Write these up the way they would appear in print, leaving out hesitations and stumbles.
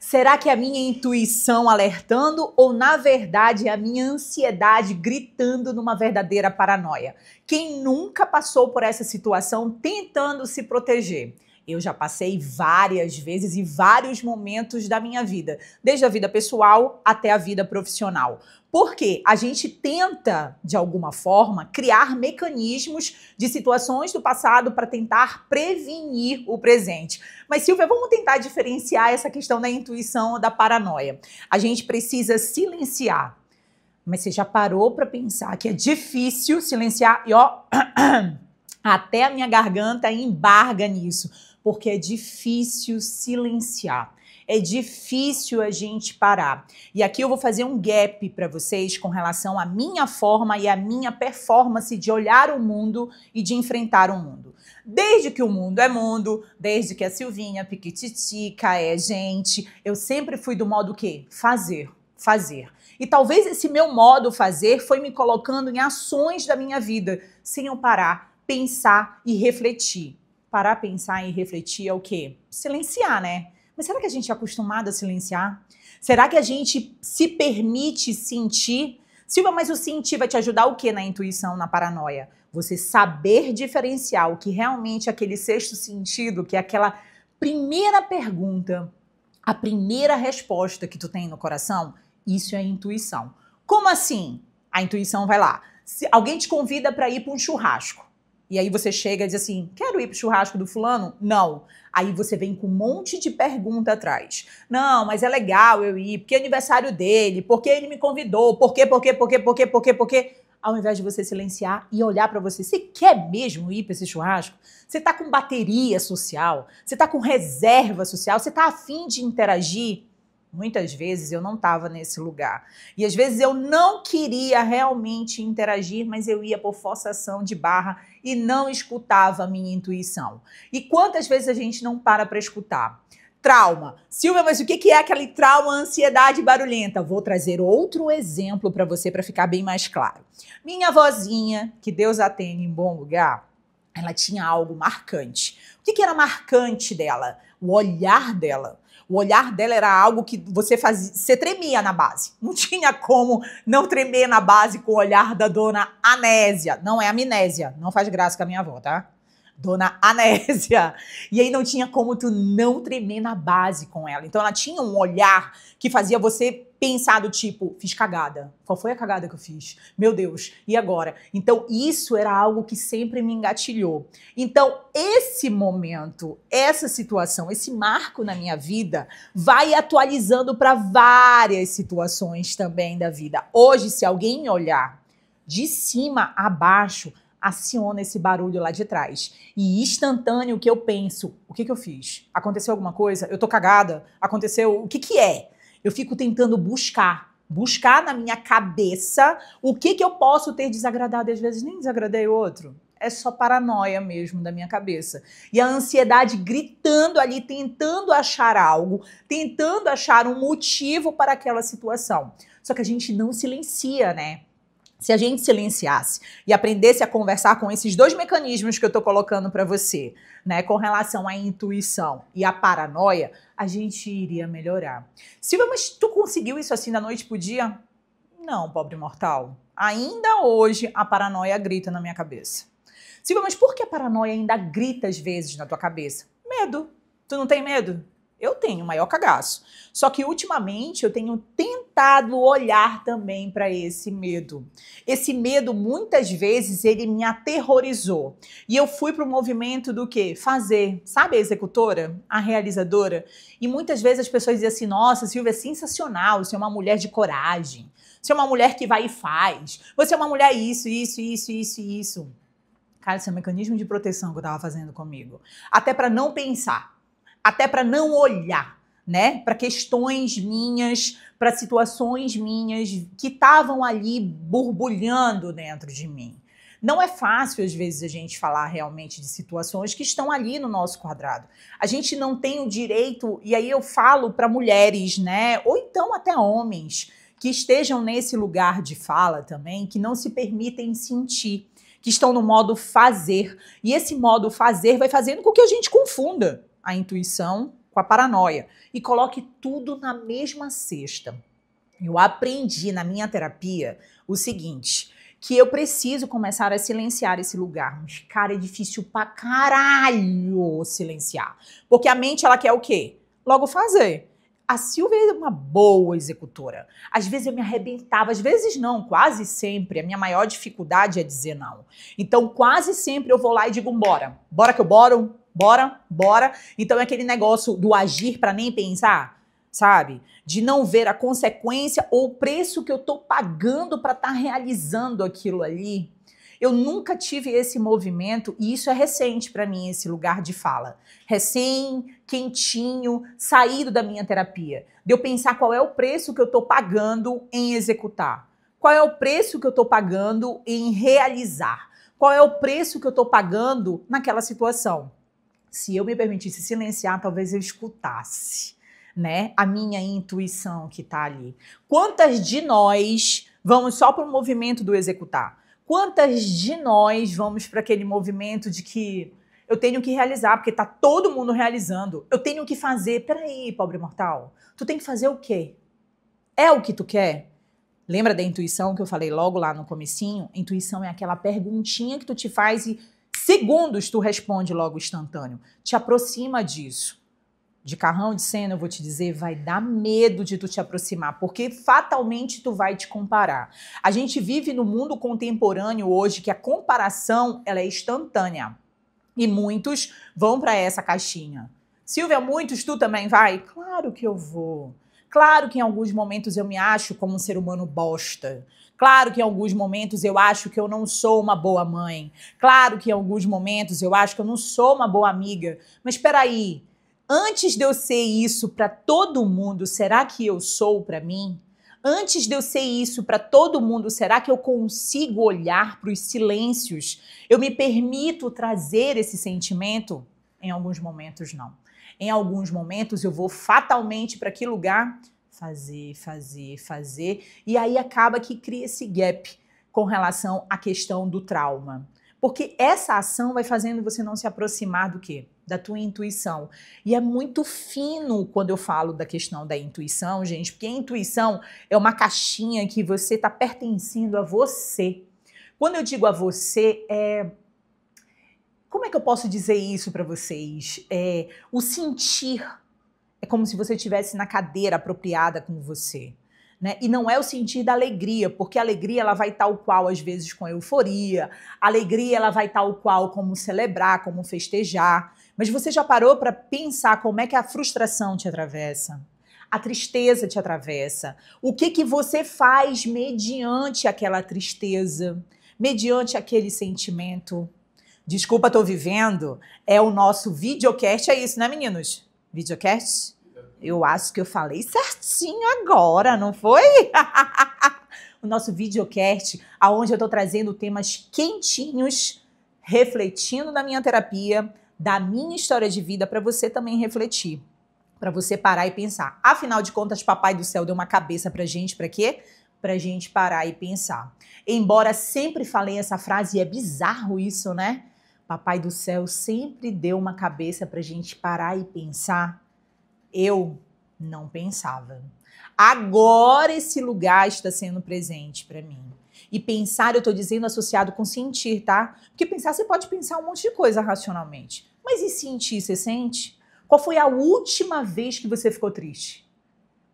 Será que é a minha intuição alertando ou, na verdade, é a minha ansiedade gritando numa verdadeira paranoia? Quem nunca passou por essa situação tentando se proteger? Eu já passei várias vezes e vários momentos da minha vida, desde a vida pessoal até a vida profissional. Porque a gente tenta, de alguma forma, criar mecanismos de situações do passado para tentar prevenir o presente. Mas, Silvia, vamos tentar diferenciar essa questão da intuição da paranoia. A gente precisa silenciar. Mas você já parou para pensar que é difícil silenciar? E ó, até a minha garganta embarga nisso, porque é difícil silenciar. É difícil a gente parar. E aqui eu vou fazer um gap para vocês com relação à minha forma e à minha performance de olhar o mundo e de enfrentar o mundo. Desde que o mundo é mundo, desde que a Silvinha Piquititica é gente, eu sempre fui do modo quê? Fazer. E talvez esse meu modo fazer foi me colocando em ações da minha vida, sem eu parar, pensar e refletir. Parar, pensar e refletir é o quê? Silenciar, né? Mas será que a gente é acostumado a silenciar? Será que a gente se permite sentir? Silvia, mas o sentir vai te ajudar o quê na intuição, na paranoia? Você saber diferenciar o que realmente é aquele sexto sentido, que é aquela primeira pergunta, a primeira resposta que tu tem no coração, isso é intuição. Como assim? A intuição vai lá. Se alguém te convida para ir para um churrasco, e aí você chega e diz assim, quero ir pro churrasco do fulano? Não. Aí você vem com um monte de pergunta atrás. Não, mas é legal eu ir, porque é aniversário dele, porque ele me convidou, por quê? Ao invés de você silenciar e olhar para você, você quer mesmo ir para esse churrasco? Você tá com bateria social? Você tá com reserva social? Você tá afim de interagir? Muitas vezes eu não estava nesse lugar. E às vezes eu não queria realmente interagir, mas eu ia por forçação de barra e não escutava a minha intuição. E quantas vezes a gente não para escutar? Trauma. Silvia, mas o que é aquele trauma, ansiedade barulhenta? Vou trazer outro exemplo para você para ficar bem mais claro. Minha avózinha, que Deus a tenha em bom lugar, ela tinha algo marcante. O que era marcante dela? O olhar dela. O olhar dela era algo que você fazia, você tremia na base. Não tinha como não tremer na base com o olhar da dona Anésia. Não é amnésia, não faz graça com a minha avó, tá? Dona Anésia. E aí não tinha como tu não tremer na base com ela. Então ela tinha um olhar que fazia você pensar do tipo, fiz cagada. Qual foi a cagada que eu fiz? Meu Deus, e agora? Então isso era algo que sempre me engatilhou. Então esse momento, essa situação, esse marco na minha vida vai atualizando para várias situações também da vida. Hoje, se alguém me olhar de cima a baixo, aciona esse barulho lá de trás. E instantâneo o que eu penso, o que eu fiz? Aconteceu alguma coisa? Eu tô cagada? Aconteceu? O que é? Eu fico tentando buscar na minha cabeça o que eu posso ter desagradado. Às vezes nem desagradei o outro. É só paranoia mesmo da minha cabeça. E a ansiedade gritando ali, tentando achar algo, tentando achar um motivo para aquela situação. Só que a gente não silencia, né? Se a gente silenciasse e aprendesse a conversar com esses dois mecanismos que eu tô colocando para você, né, com relação à intuição e à paranoia, a gente iria melhorar. Silvia, mas tu conseguiu isso assim da noite pro dia? Não, pobre mortal. Ainda hoje a paranoia grita na minha cabeça. Silvia, mas por que a paranoia ainda grita às vezes na tua cabeça? Medo. Tu não tem medo? Eu tenho maior cagaço. Só que ultimamente eu tenho tentado olhar também para esse medo. Esse medo, muitas vezes, ele me aterrorizou. E eu fui para o movimento do quê? Fazer. Sabe a executora? A realizadora? E muitas vezes as pessoas dizem assim, nossa, Silvia, é sensacional, você é uma mulher de coragem. Você é uma mulher que vai e faz. Você é uma mulher isso. Cara, esse é um mecanismo de proteção que eu estava fazendo comigo. Até para não pensar. Até para não olhar, né, para questões minhas, para situações minhas que estavam ali borbulhando dentro de mim. Não é fácil, às vezes, a gente falar realmente de situações que estão ali no nosso quadrado. A gente não tem o direito, e aí eu falo para mulheres, né, ou então até homens, que estejam nesse lugar de fala também, que não se permitem sentir, que estão no modo fazer. E esse modo fazer vai fazendo com que a gente confunda a intuição com a paranoia e coloque tudo na mesma cesta. Eu aprendi na minha terapia o seguinte, que eu preciso começar a silenciar esse lugar. Mas, cara, é difícil pra caralho silenciar. Porque a mente, ela quer o quê? Logo fazer. A Silvia é uma boa executora. Às vezes eu me arrebentava, às vezes não, quase sempre. A minha maior dificuldade é dizer não. Então, quase sempre eu vou lá e digo, bora. Bora que eu boro, bora, bora. Então, é aquele negócio do agir pra nem pensar, sabe? De não ver a consequência ou o preço que eu tô pagando pra estar realizando aquilo ali. Eu nunca tive esse movimento e isso é recente para mim, esse lugar de fala. Recém, quentinho, saído da minha terapia. De eu pensar qual é o preço que eu tô pagando em executar. Qual é o preço que eu tô pagando em realizar. Qual é o preço que eu tô pagando naquela situação. Se eu me permitisse silenciar, talvez eu escutasse, né? A minha intuição que tá ali. Quantas de nós vamos só para o movimento do executar? Quantas de nós vamos para aquele movimento de que eu tenho que realizar, porque tá todo mundo realizando. Eu tenho que fazer. Peraí, pobre mortal. Tu tem que fazer o quê? É o que tu quer? Lembra da intuição que eu falei logo lá no comecinho? Intuição é aquela perguntinha que tu te faz e segundos tu responde logo instantâneo. Te aproxima disso. De carrão de cena, eu vou te dizer, vai dar medo de tu te aproximar, porque fatalmente tu vai te comparar. A gente vive no mundo contemporâneo hoje que a comparação, ela é instantânea. E muitos vão para essa caixinha. Silvia, muitos, tu também vai? Claro que eu vou. Claro que em alguns momentos eu me acho como um ser humano bosta. Claro que em alguns momentos eu acho que eu não sou uma boa mãe. Claro que em alguns momentos eu acho que eu não sou uma boa amiga. Mas espera aí. Antes de eu ser isso para todo mundo, será que eu sou para mim? Antes de eu ser isso para todo mundo, será que eu consigo olhar para os silêncios? Eu me permito trazer esse sentimento? Em alguns momentos, não. Em alguns momentos, eu vou fatalmente para que lugar? Fazer, fazer, fazer. E aí acaba que cria esse gap com relação à questão do trauma. Porque essa ação vai fazendo você não se aproximar do quê? Da tua intuição. E é muito fino quando eu falo da questão da intuição, gente, porque a intuição é uma caixinha que você está pertencendo a você. Quando eu digo a você, como é que eu posso dizer isso para vocês? O sentir é como se você estivesse na cadeira apropriada com você. Né? E não é o sentir da alegria, porque a alegria ela vai tal qual às vezes com euforia, a alegria ela vai tal qual como celebrar, como festejar. Mas você já parou para pensar como é que a frustração te atravessa? A tristeza te atravessa? O que você faz mediante aquela tristeza? Mediante aquele sentimento? Desculpa, tô vivendo. É o nosso videocast, é isso, né, meninos? Videocast? Eu acho que eu falei certinho agora, não foi? O nosso videocast, onde eu estou trazendo temas quentinhos, refletindo na minha terapia, da minha história de vida, para você também refletir. Para você parar e pensar. Afinal de contas, Papai do Céu deu uma cabeça pra gente, para quê? Pra gente parar e pensar. Embora sempre falei essa frase, e é bizarro isso, né? Papai do Céu sempre deu uma cabeça pra gente parar e pensar. Eu não pensava. Agora esse lugar está sendo presente para mim. E pensar, eu tô dizendo associado com sentir, tá? Porque pensar, você pode pensar um monte de coisa racionalmente. Mas e sentir, você sente? Qual foi a última vez que você ficou triste?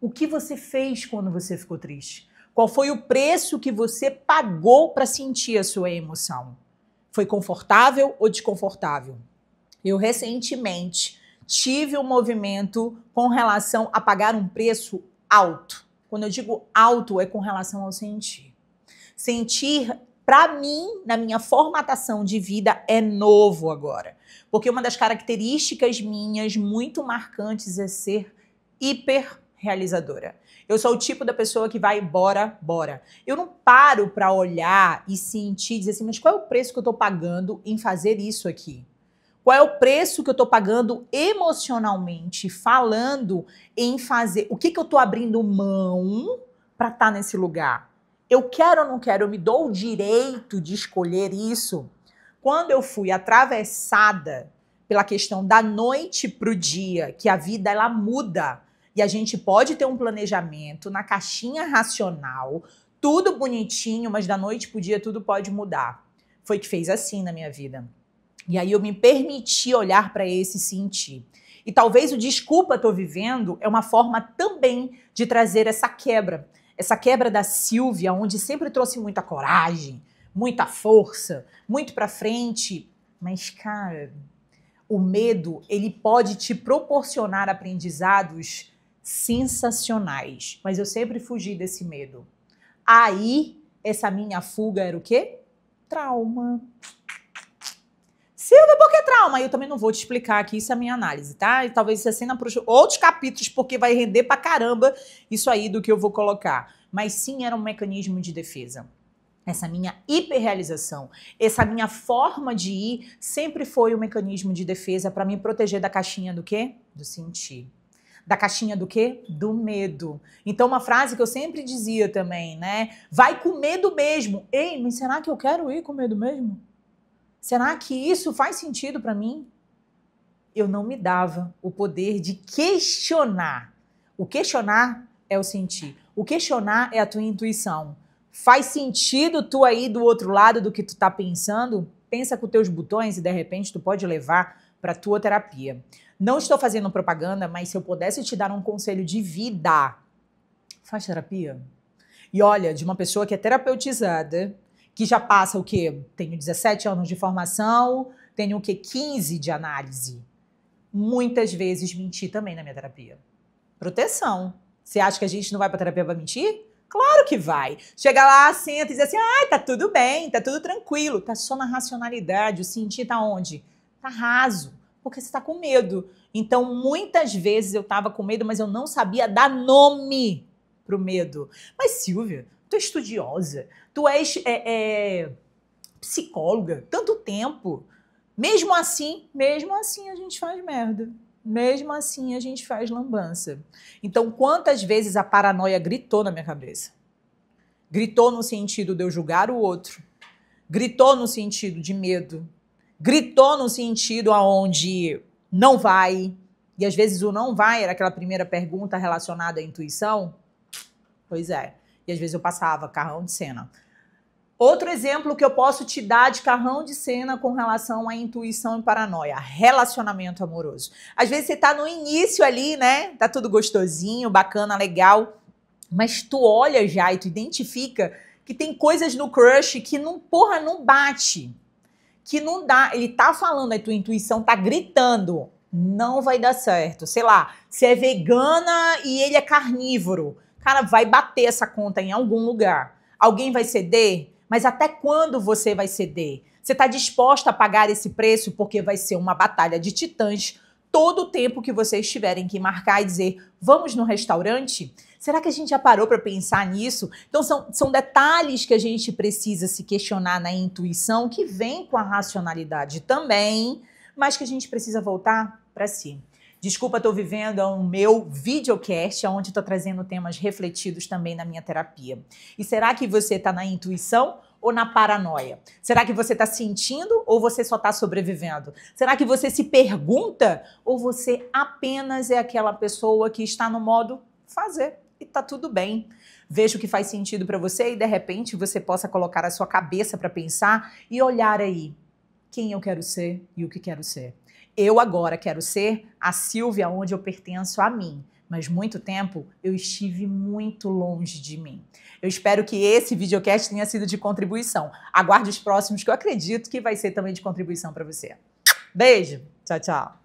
O que você fez quando você ficou triste? Qual foi o preço que você pagou para sentir a sua emoção? Foi confortável ou desconfortável? Eu recentemente tive um movimento com relação a pagar um preço alto. Quando eu digo alto, é com relação ao sentir. Sentir, para mim, na minha formatação de vida, é novo agora. Porque uma das características minhas muito marcantes é ser hiper realizadora. Eu sou o tipo da pessoa que vai bora, bora. Eu não paro para olhar e sentir, dizer assim, mas qual é o preço que eu estou pagando em fazer isso aqui? Qual é o preço que eu estou pagando emocionalmente, falando em fazer? O que eu estou abrindo mão para estar nesse lugar? Eu quero ou não quero? Eu me dou o direito de escolher isso? Quando eu fui atravessada pela questão da noite para o dia, que a vida ela muda. E a gente pode ter um planejamento na caixinha racional, tudo bonitinho, mas da noite para o dia tudo pode mudar. Foi que fez assim na minha vida. E aí eu me permiti olhar para esse e sentir. E talvez o desculpa tô vivendo é uma forma também de trazer essa quebra. Essa quebra da Silvia, onde sempre trouxe muita coragem, muita força, muito para frente. Mas, cara, o medo, ele pode te proporcionar aprendizados sensacionais. Mas eu sempre fugi desse medo. Aí, essa minha fuga era o quê? Trauma. Silvia, por que trauma? Eu também não vou te explicar aqui, isso é a minha análise, tá? E talvez você assina para outros capítulos, porque vai render pra caramba isso aí do que eu vou colocar. Mas sim, era um mecanismo de defesa. Essa minha hiperrealização, essa minha forma de ir, sempre foi um mecanismo de defesa para me proteger da caixinha do quê? Do sentir. Da caixinha do quê? Do medo. Então, uma frase que eu sempre dizia também, né? Vai com medo mesmo. Ei, mas será que eu quero ir com medo mesmo? Será que isso faz sentido para mim? Eu não me dava o poder de questionar. O questionar é o sentir. O questionar é a tua intuição. Faz sentido tu aí do outro lado do que tu tá pensando? Pensa com teus botões e de repente tu pode levar para tua terapia. Não estou fazendo propaganda, mas se eu pudesse te dar um conselho de vida, faz terapia. E olha, de uma pessoa que é terapeutizada, que já passa o quê? Tenho 17 anos de formação, tenho o quê? 15 de análise. Muitas vezes menti também na minha terapia. Proteção. Você acha que a gente não vai pra terapia pra mentir? Claro que vai. Chega lá, senta e diz assim, tá tudo bem, tá tudo tranquilo. Tá só na racionalidade, o sentir tá onde? Tá raso, porque você tá com medo. Então, muitas vezes eu tava com medo, mas eu não sabia dar nome pro medo. Mas, Silvia, tu é estudiosa, tu és psicóloga, tanto tempo. Mesmo assim a gente faz merda. Mesmo assim a gente faz lambança. Então, quantas vezes a paranoia gritou na minha cabeça? Gritou no sentido de eu julgar o outro. Gritou no sentido de medo. Gritou no sentido aonde não vai. E às vezes o não vai era aquela primeira pergunta relacionada à intuição. Pois é. E às vezes eu passava carrão de cena. Outro exemplo que eu posso te dar de carrão de cena com relação à intuição e paranoia, relacionamento amoroso. Às vezes você tá no início ali, né? Tá tudo gostosinho, bacana, legal, mas tu olha já e tu identifica que tem coisas no crush que não bate, que não dá. Ele tá falando, a tua intuição tá gritando, não vai dar certo. Sei lá, você é vegana e ele é carnívoro. Cara, vai bater essa conta em algum lugar. Alguém vai ceder? Mas até quando você vai ceder? Você está disposta a pagar esse preço? Porque vai ser uma batalha de titãs todo o tempo que vocês tiverem que marcar e dizer, vamos no restaurante? Será que a gente já parou para pensar nisso? Então são detalhes que a gente precisa se questionar na intuição, que vem com a racionalidade também, mas que a gente precisa voltar para si. Desculpa, estou vivendo o meu videocast, onde estou trazendo temas refletidos também na minha terapia. E será que você está na intuição ou na paranoia? Será que você está sentindo ou você só está sobrevivendo? Será que você se pergunta ou você apenas é aquela pessoa que está no modo fazer e está tudo bem? Veja o que faz sentido para você e de repente você possa colocar a sua cabeça para pensar e olhar aí quem eu quero ser e o que quero ser. Eu agora quero ser a Silvia onde eu pertenço a mim, mas muito tempo eu estive muito longe de mim. Eu espero que esse videocast tenha sido de contribuição. Aguarde os próximos que eu acredito que vai ser também de contribuição para você. Beijo, tchau, tchau.